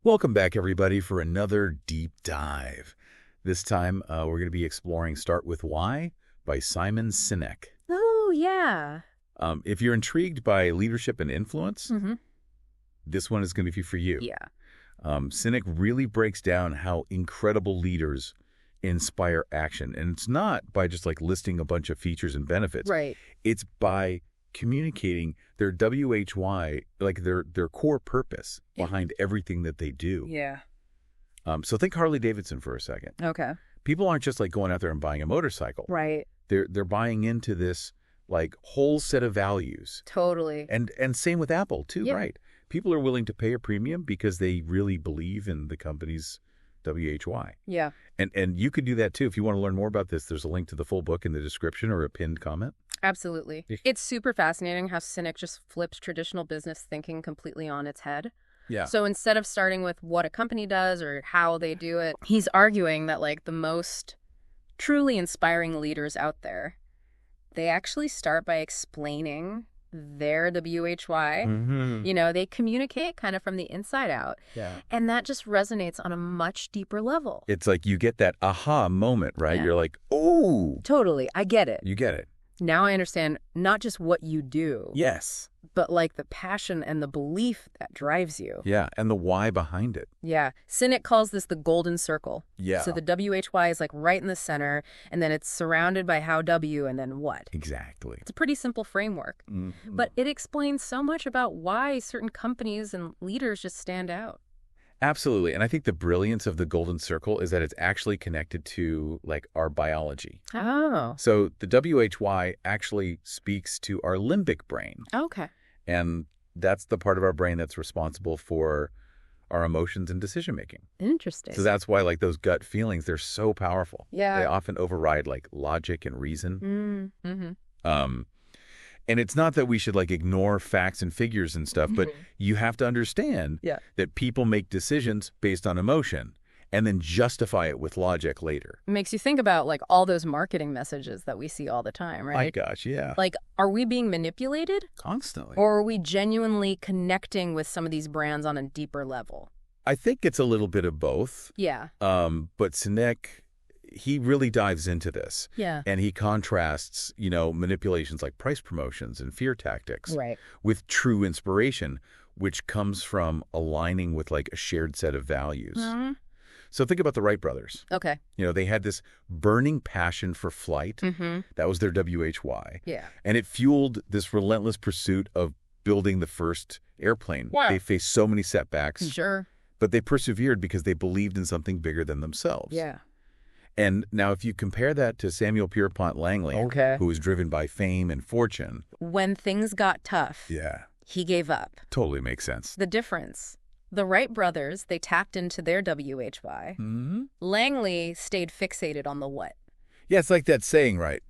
Welcome back, everybody, for another deep dive. This time, we're going to be exploring Start With Why by Simon Sinek. Oh, yeah. If you're intrigued by leadership and influence, Mm-hmm. this one is going to be for you. Yeah. Sinek really breaks down how incredible leaders inspire action. And it's not by just like listing a bunch of features and benefits. Right. It's by communicating their WHY, like their core purpose behind everything that they do. Yeah. So think Harley Davidson for a second. Okay. People aren't just like going out there and buying a motorcycle. Right. They're buying into this like whole set of values. Totally. And same with Apple too, Yeah. right? People are willing to pay a premium because they really believe in the company's WHY. Yeah. And you could do that too. If you want to learn more about this, there's a link to the full book in the description or a pinned comment. Absolutely. Yeah. It's super fascinating how Sinek just flips traditional business thinking completely on its head. Yeah. So instead of starting with what a company does or how they do it, he's arguing that like the most truly inspiring leaders out there, they actually start by explaining their WHY. Mm-hmm. You know, they communicate kind of from the inside out. Yeah. And that just resonates on a much deeper level. It's like you get that aha moment, right? Yeah. You're like, oh, Totally. I get it. you get it. Now I understand not just what you do, Yes. but like the passion and the belief that drives you. Yeah. And the why behind it. Yeah. Sinek calls this the golden circle. Yeah. So the WHY is like right in the center, and then it's surrounded by how W and then what. Exactly. It's a pretty simple framework, Mm-hmm. but it explains so much about why certain companies and leaders just stand out. Absolutely. And I think the brilliance of the golden circle is that it's actually connected to like our biology. Oh. So the WHY actually speaks to our limbic brain. Okay. And that's the part of our brain that's responsible for our emotions and decision making. Interesting. So that's why like those gut feelings, they're so powerful. Yeah. They often override like logic and reason. Mm-hmm. And it's not that we should like ignore facts and figures and stuff, but you have to understand Yeah. that people make decisions based on emotion and then justify it with logic later. It makes you think about like all those marketing messages that we see all the time, My right? gosh, yeah. Like, are we being manipulated? Constantly. Or are we genuinely connecting with some of these brands on a deeper level? I think it's a little bit of both. Yeah. But Sinek, he really dives into this. Yeah. And he contrasts, manipulations like price promotions and fear tactics Right. with true inspiration, which comes from aligning with like a shared set of values. Mm-hmm. So think about the Wright brothers. Okay. They had this burning passion for flight. Mm-hmm. That was their WHY. Yeah. And it fueled this relentless pursuit of building the first airplane. Wow. They faced so many setbacks, Sure. but they persevered because they believed in something bigger than themselves. Yeah. And now if you compare that to Samuel Pierpont Langley, Okay. who was driven by fame and fortune. When things got tough, Yeah, he gave up. totally makes sense. The difference. The Wright brothers, they tapped into their WHY. Mm-hmm. Langley stayed fixated on the what. Yeah, it's like that saying, right?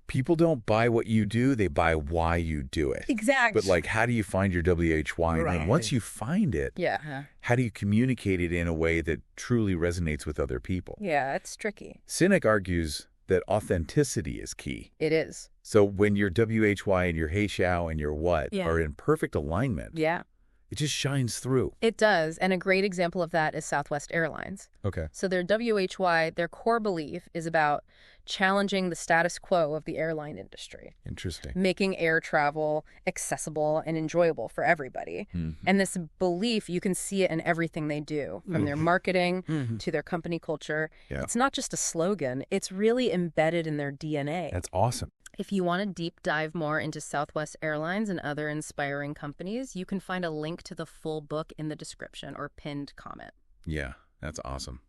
People don't buy what you do, they buy why you do it. Exactly. But like, how do you find your WHY? And then once you find it, Yeah. how do you communicate it in a way that truly resonates with other people? Yeah, it's tricky. Sinek argues that authenticity is key. It is. So when your WHY and your hey xiao and your what Yeah. are in perfect alignment, Yeah. it just shines through. It does, and a great example of that is Southwest Airlines. Okay. So their WHY, their core belief is about challenging the status quo of the airline industry, Interesting. making air travel accessible and enjoyable for everybody. Mm-hmm. And this belief, you can see it in everything they do, from their marketing to their company culture. Yeah. It's not just a slogan, it's really embedded in their DNA. That's awesome. If you want to deep dive more into Southwest Airlines and other inspiring companies, you can find a link to the full book in the description or pinned comment. Yeah, that's awesome.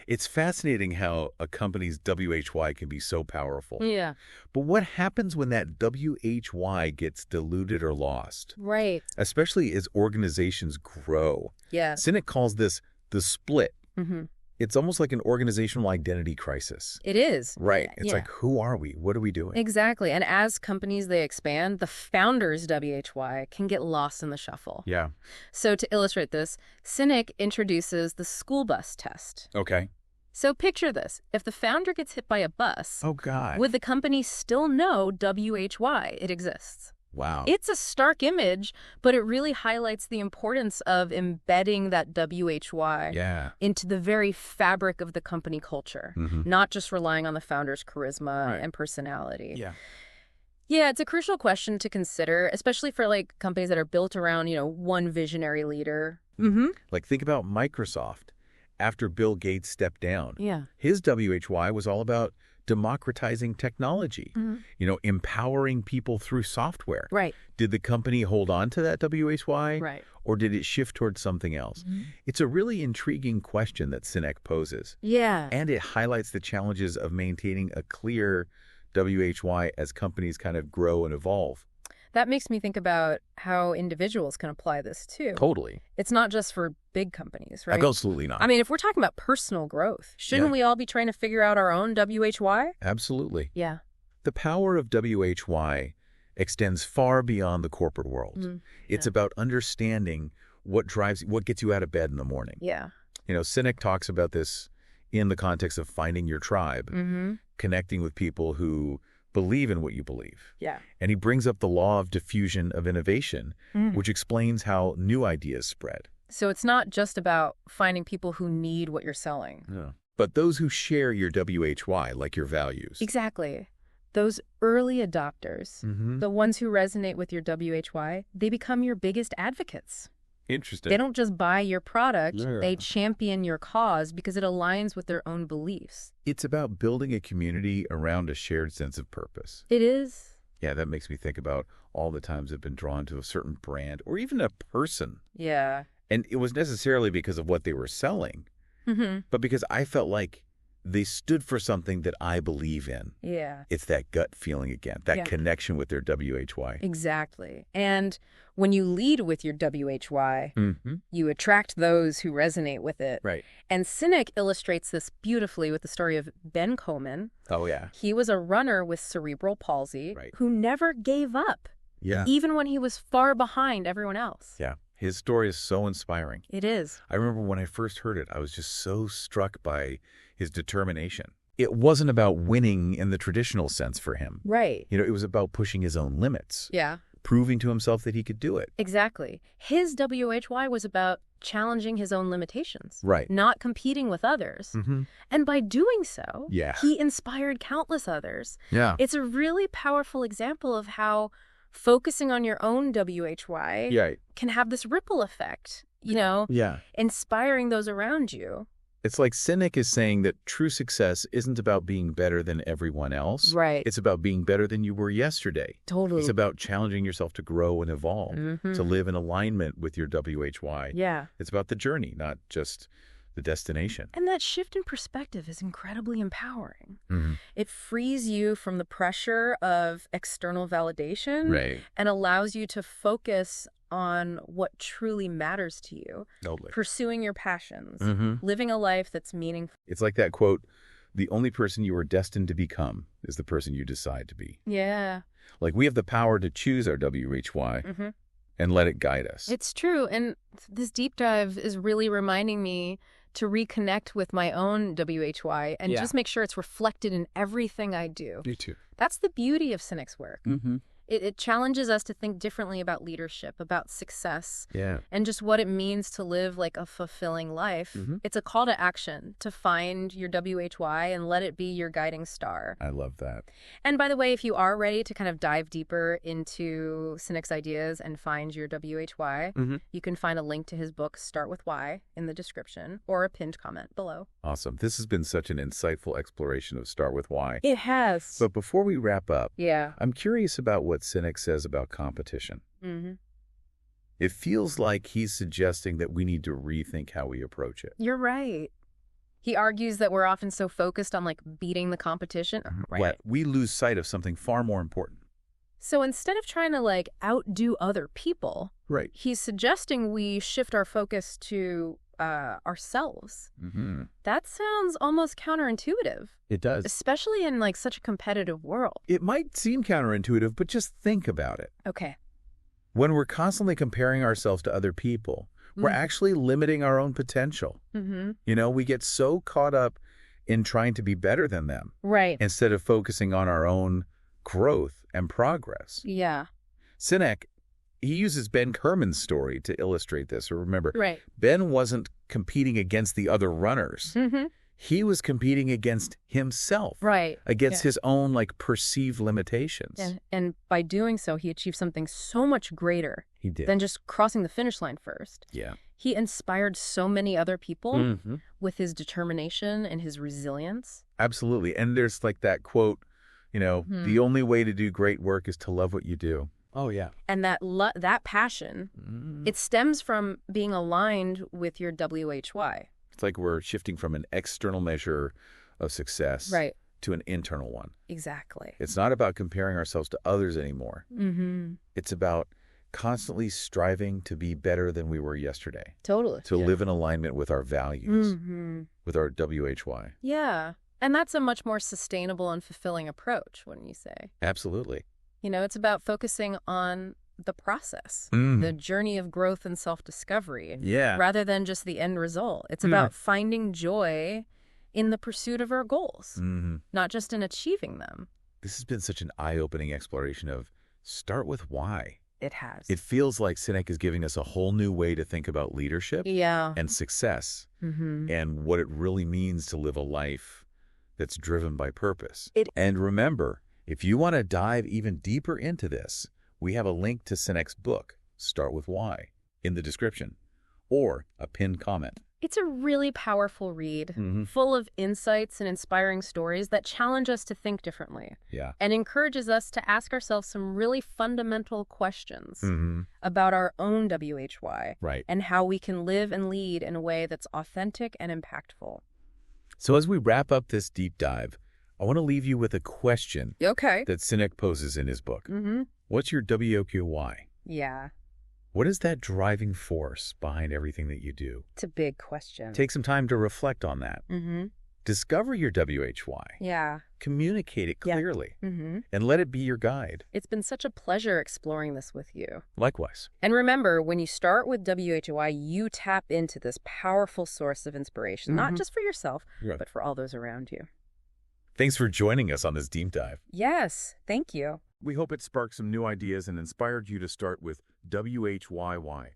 It's fascinating how a company's WHY can be so powerful. Yeah. But what happens when that WHY gets diluted or lost? Right. Especially as organizations grow. Yeah. Sinek calls this the split. Mm-hmm. It's almost like an organizational identity crisis. It is. Right. It's Yeah. like, who are we? What are we doing? Exactly. And as companies, they expand, the founder's WHY can get lost in the shuffle. Yeah. So to illustrate this, Sinek introduces the school bus test. Okay. So picture this. If the founder gets hit by a bus, Oh, God. would the company still know WHY it exists? Wow. It's a stark image, but it really highlights the importance of embedding that WHY Yeah. into the very fabric of the company culture, not just relying on the founder's charisma and personality. Yeah. Yeah, it's a crucial question to consider, especially for like companies that are built around, one visionary leader. Like, think about Microsoft. After Bill Gates stepped down, Yeah. his WHY was all about democratizing technology, empowering people through software. Right. Did the company hold on to that WHY? Right. Or did it shift towards something else? It's a really intriguing question that Sinek poses. Yeah. And it highlights the challenges of maintaining a clear WHY as companies kind of grow and evolve. That makes me think about how individuals can apply this too. Totally. It's not just for big companies, right? Absolutely not. I mean, if we're talking about personal growth, shouldn't we all be trying to figure out our own WHY? Absolutely. Yeah. The power of WHY extends far beyond the corporate world. It's about understanding what gets you out of bed in the morning. Yeah. Sinek talks about this in the context of finding your tribe, connecting with people who believe in what you believe. Yeah. And he brings up the law of diffusion of innovation, which explains how new ideas spread. So it's not just about finding people who need what you're selling. Yeah. But those who share your WHY, like your values. Exactly. Those early adopters, the ones who resonate with your WHY, they become your biggest advocates. Interesting. They don't just buy your product, they champion your cause because it aligns with their own beliefs. It's about building a community around a shared sense of purpose. It is. Yeah, that makes me think about all the times I've been drawn to a certain brand or even a person. Yeah. And it was necessarily because of what they were selling, but because I felt like they stood for something that I believe in. Yeah. It's that gut feeling again, that connection with their WHY. Exactly. And when you lead with your WHY, you attract those who resonate with it. Right. And Sinek illustrates this beautifully with the story of Ben Coleman. Oh, yeah. He was a runner with cerebral palsy who never gave up, even when he was far behind everyone else. Yeah. His story is so inspiring. It is. I remember when I first heard it, I was just so struck by his determination. It wasn't about winning in the traditional sense for him. Right. It was about pushing his own limits. Yeah. Proving to himself that he could do it. Exactly. His WHY was about challenging his own limitations. Right. Not competing with others. And by doing so, he inspired countless others. Yeah. It's a really powerful example of how focusing on your own WHY can have this ripple effect, inspiring those around you. It's like Sinek is saying that true success isn't about being better than everyone else. Right. It's about being better than you were yesterday. Totally. It's about challenging yourself to grow and evolve, to live in alignment with your WHY. Yeah. It's about the journey, not just the destination. And that shift in perspective is incredibly empowering. It frees you from the pressure of external validation and allows you to focus on what truly matters to you, pursuing your passions, living a life that's meaningful. It's like that quote, the only person you are destined to become is the person you decide to be. Yeah. Like we have the power to choose our WHY and let it guide us. It's true. And this deep dive is really reminding me to reconnect with my own WHY and just make sure it's reflected in everything I do. Me too. That's the beauty of Sinek's work. It challenges us to think differently about leadership, about success, and just what it means to live like a fulfilling life. It's a call to action to find your WHY and let it be your guiding star. I love that. And by the way, if you are ready to kind of dive deeper into Sinek's ideas and find your WHY, you can find a link to his book, Start With Why, in the description or a pinned comment below. Awesome. This has been such an insightful exploration of Start With Why. It has. But before we wrap up, I'm curious about what Sinek says about competition. It feels like he's suggesting that we need to rethink how we approach it. You're right. He argues that we're often so focused on like beating the competition. We lose sight of something far more important. So instead of trying to like outdo other people, he's suggesting we shift our focus to ourselves. That sounds almost counterintuitive. It does. Especially in like such a competitive world. It might seem counterintuitive, but just think about it. Okay. When we're constantly comparing ourselves to other people, we're actually limiting our own potential. We get so caught up in trying to be better than them. Right. Instead of focusing on our own growth and progress. Yeah. Sinek, he uses Ben Kerman's story to illustrate this. Remember, Right. Ben wasn't competing against the other runners. Mm-hmm. He was competing against himself. Right. Against his own, perceived limitations. And by doing so, he achieved something so much greater He did. than just crossing the finish line first. Yeah. He inspired so many other people Mm-hmm. with his determination and his resilience. Absolutely. And there's that quote, the only way to do great work is to love what you do. Oh, yeah. And that passion, it stems from being aligned with your WHY. It's like we're shifting from an external measure of success to an internal one. Exactly. It's not about comparing ourselves to others anymore. Mm-hmm. It's about constantly striving to be better than we were yesterday. Totally. To live in alignment with our values, with our WHY. Yeah. And that's a much more sustainable and fulfilling approach, wouldn't you say? Absolutely. It's about focusing on the process, the journey of growth and self-discovery, rather than just the end result. It's about finding joy in the pursuit of our goals, not just in achieving them. This has been such an eye-opening exploration of start with why. It has. It feels like Sinek is giving us a whole new way to think about leadership and success and what it really means to live a life that's driven by purpose. And remember, if you want to dive even deeper into this, we have a link to Sinek's book, Start With Why, in the description, or a pinned comment. It's a really powerful read, full of insights and inspiring stories that challenge us to think differently. Yeah. And encourages us to ask ourselves some really fundamental questions about our own WHY. Right. And how we can live and lead in a way that's authentic and impactful. So as we wrap up this deep dive, I want to leave you with a question that Sinek poses in his book. What's your WQY? Yeah. What is that driving force behind everything that you do? It's a big question. Take some time to reflect on that. Discover your WHY. Yeah. Communicate it clearly. And let it be your guide. It's been such a pleasure exploring this with you. Likewise. And remember, when you start with WHY, you tap into this powerful source of inspiration, not just for yourself, but for all those around you. Thanks for joining us on this deep dive. Yes, thank you. We hope it sparked some new ideas and inspired you to start with WHYY.